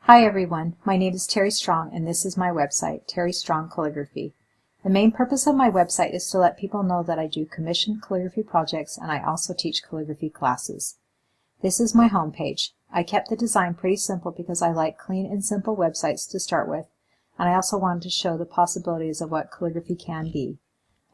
Hi everyone, my name is Terry Strong and this is my website, Terry Strong Calligraphy. The main purpose of my website is to let people know that I do commissioned calligraphy projects and I also teach calligraphy classes. This is my home page. I kept the design pretty simple because I like clean and simple websites to start with, and I also wanted to show the possibilities of what calligraphy can be.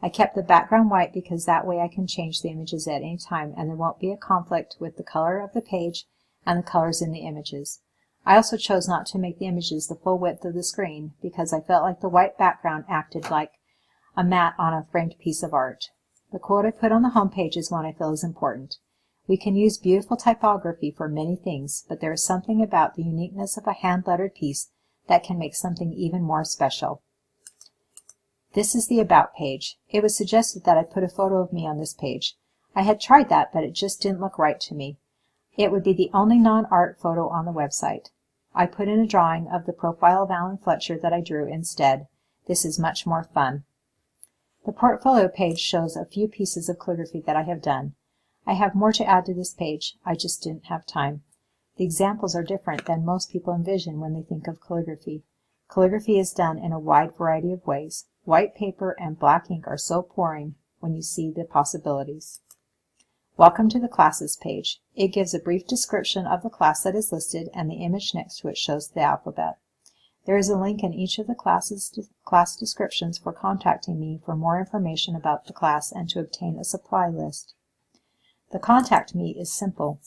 I kept the background white because that way I can change the images at any time and there won't be a conflict with the color of the page and the colors in the images. I also chose not to make the images the full width of the screen because I felt like the white background acted like a mat on a framed piece of art. The quote I put on the home page is one I feel is important. We can use beautiful typography for many things, but there is something about the uniqueness of a hand-lettered piece that can make something even more special. This is the About page. It was suggested that I put a photo of me on this page. I had tried that, but it just didn't look right to me. It would be the only non-art photo on the website. I put in a drawing of the profile of Alan Fletcher that I drew instead. This is much more fun. The portfolio page shows a few pieces of calligraphy that I have done. I have more to add to this page, I just didn't have time. The examples are different than most people envision when they think of calligraphy. Calligraphy is done in a wide variety of ways. White paper and black ink are so pouring when you see the possibilities. Welcome to the Classes page. It gives a brief description of the class that is listed, and the image next to it shows the alphabet. There is a link in each of the class descriptions for contacting me for more information about the class and to obtain a supply list. The Contact Me is simple.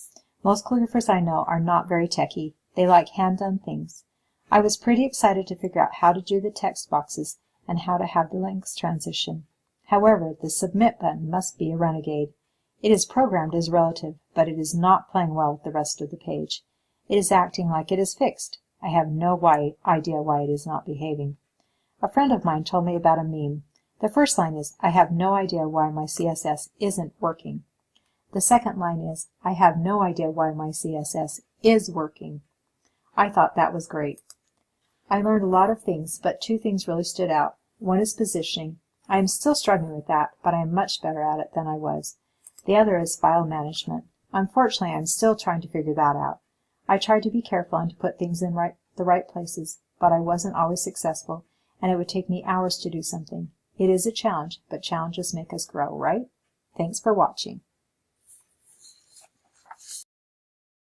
Most calligraphers I know are not very techy. They like hand-done things. I was pretty excited to figure out how to do the text boxes and how to have the links transition. However, the Submit button must be a renegade. It is programmed as relative, but it is not playing well with the rest of the page. It is acting like it is fixed. I have no idea why it is not behaving. A friend of mine told me about a meme. The first line is, I have no idea why my CSS isn't working. The second line is, I have no idea why my CSS is working. I thought that was great. I learned a lot of things, but two things really stood out. One is positioning. I am still struggling with that, but I am much better at it than I was. The other is file management. Unfortunately, I'm still trying to figure that out. I tried to be careful and to put things in the right places, but I wasn't always successful, and it would take me hours to do something. It is a challenge, but challenges make us grow, right? Thanks for watching.